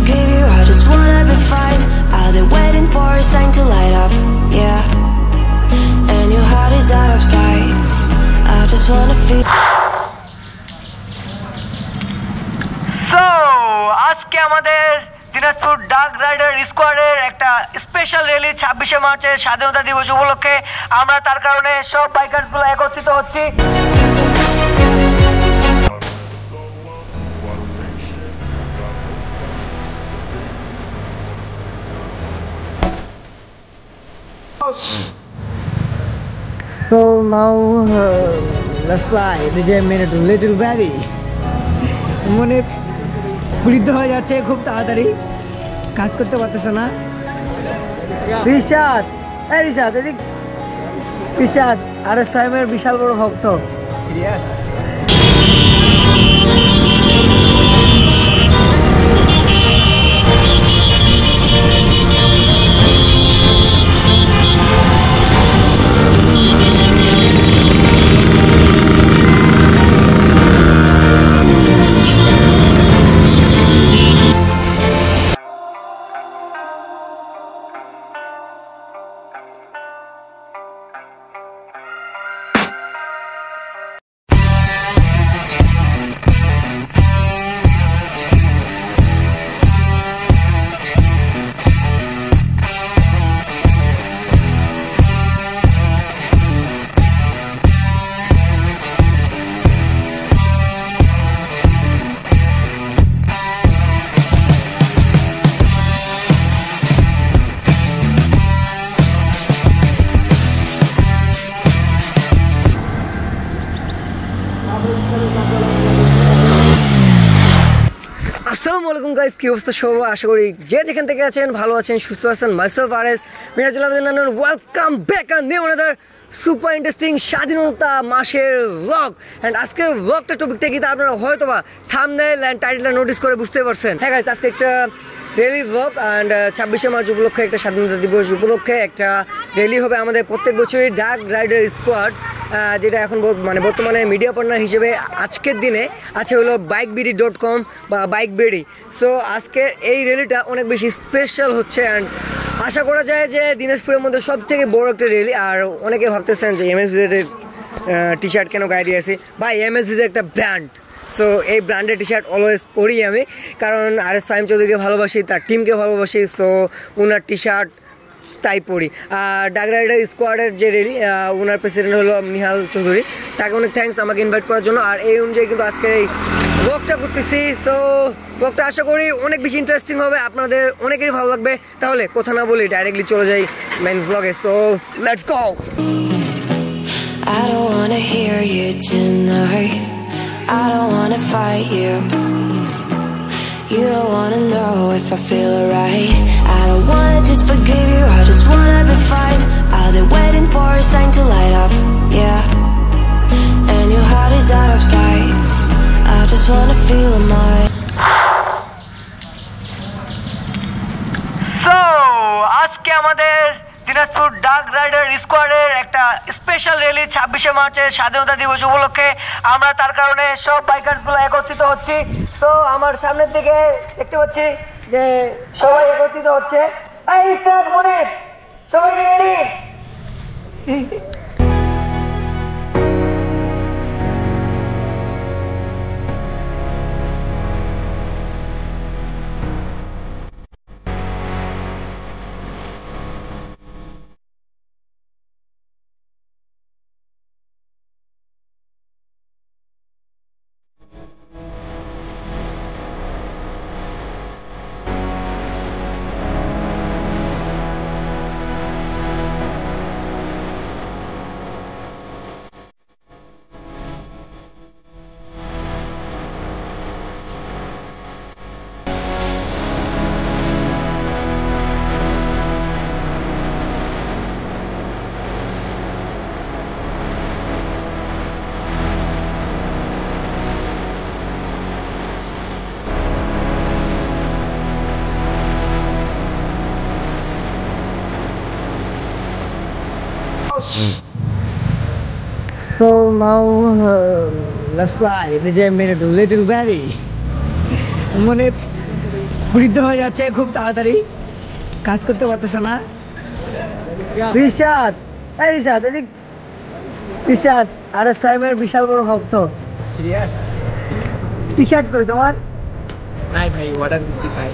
forgive you, I just wanna be fine. I'll be waiting for a sign to light up, yeah. And your heart is out of sight. I just wanna feel. So, আজকে আমাদের Dinajpur dark rider স্কোয়াডের একটা special rally 26শে মার্চের স্বাধীনতা দিবস উপলক্ষে আমরা তার কারণে সব বাইকার্সগুলো একত্রিত হচ্ছি। So now let's fly. DJ made it a little valley. মনে বৃদ্ধ হয়ে যাচ্ছে খুব তাড়াতাড়ি, কাজ করতে পারতেছে না। রিশাদ, এই রিশাদ এদিক। রিশাদ RS5 এর বিশাল বড় ভক্ত। সিরিয়াস? আসসালামু আলাইকুম গাইস, কি অবস্থা সবার? আশা করি যে যেখান থেকে আছেন ভালো আছেন, সুস্থ আছেন। মাইসেলফ আরএস মিরাজুল আবেদিন নানুর, welcome back and new another super interesting স্বাধীনতা মাসের ব্লগ। অ্যান্ড আজকের ব্লগটা টপিকটা কি তা আপনারা হয়তো বা থাম্বনেল অ্যান্ড টাইটেলটা নোটিস করে বুঝতে পারছেন। হ্যাঁ গাইস, আজকে একটা রেলি ব্লগ অ্যান্ড 26শে মার্চ উপলক্ষে, একটা স্বাধীনতা দিবস উপলক্ষে একটা রেলি হবে আমাদের প্রত্যেক বছরই ডার্ক রাইডার স্কোয়াড, যেটা এখন মানে বর্তমানে মিডিয়া পার্টনার হিসেবে আজকের দিনে আছে হলো bikebeedi.com বা বাইকবেডি। সো আজকের এই র্যালিটা অনেক বেশি স্পেশাল হচ্ছে অ্যান্ড আশা করা যায় যে দিনাজপুরের মধ্যে সব থেকে বড় একটা র্যালি। আর অনেকে ভাবতেছেন যে MSVZ টি শার্ট কেন গায়ে দিয়েছি। ভাই, MSVZ একটা ব্র্যান্ড, সো এই ব্র্যান্ডের টি শার্ট অলওয়েজ পরি আমি, কারণ RS ফাহিম চৌধুরীকে ভালোবাসি, তার টিমকে ভালোবাসি, সো ওনার টি শার্ট তাই পড়ি। আর ডার্ক রাইডার স্কোয়াডের যে র্যালি, ওনার প্রেসিডেন্ট হলো নিহাল চৌধুরী, তাকে অনেক থ্যাঙ্কস আমাকে ইনভাইট করার জন্য। আর এই অনুযায়ী কিন্তু আজকে এই ব্লগটা করতেছি। সো ব্লগটা আশা করি অনেক বেশি ইন্টারেস্টিং হবে, আপনাদের অনেকেরই ভালো লাগবে। তাহলে কথা না বলি ডাইরেক্টলি চলে যাই মেইন ব্লগে। So let's go. I don't wanna hear you tonight. I don't wanna fight you. You don't wanna know if I feel alright. I don't wanna just forgive you, I just wanna be fine. I'll be waiting for a sign to light up, yeah. And your heart is out of sight. I just wanna feel mine. So, আজকে আমাদের Dinajpur dark rider স্কোয়াডের একটা special rally 26শে মার্চের স্বাধীনতা দিবস উপলক্ষে আমরা তার কারণে সব বাইকার্সগুলো একত্রিত হচ্ছি। সো আমার সামনের দিকে দেখতে পাচ্ছি যে সবাই একত্রিত হচ্ছে। সবাই ready? So now let's fly. DJ made it a little valley. মনে বৃদ্ধ হয়ে যাচ্ছে খুব তাড়াতাড়ি, কাজ করতে পারতেছে না। রিশাদ, এই রিশাদ এদিক। রিশাদ আরএস সাহেবের বিশাল বড় ভক্ত। সিরিয়াস? টি শার্ট কই তোমার? নাই ভাই, অর্ডার দিছি ভাই।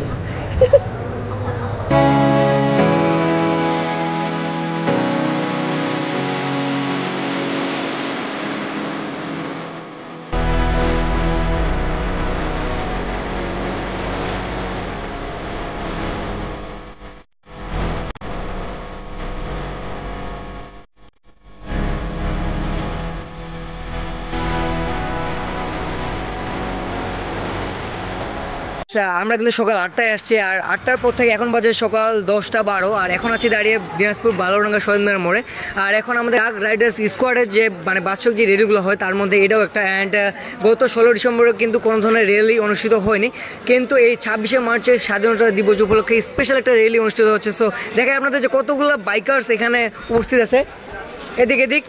আমরা কিন্তু সকাল 8টায় আসছি, আর 8টার পর থেকে এখন বাজে সকাল 10টা 12, আর এখন আছি দাঁড়িয়ে দিনাজপুর বালুরডাঙ্গা শহীদ মিনার মোড়ে। আর এখন আমাদের ডাগ রাইডার্স স্কোয়াডের যে মানে বার্ষিক যে রেলিগুলো হয় তার মধ্যে এটাও একটা। অ্যান্ড গত 16 ডিসেম্বরে কিন্তু কোনো ধরনের রেলি অনুষ্ঠিত হয়নি, কিন্তু এই 26শে মার্চে স্বাধীনতা দিবস উপলক্ষে স্পেশাল একটা রেলি অনুষ্ঠিত হচ্ছে। সো দেখে আপনাদের যে কতগুলো বাইকার্স এখানে উপস্থিত আছে, এদিক এদিক।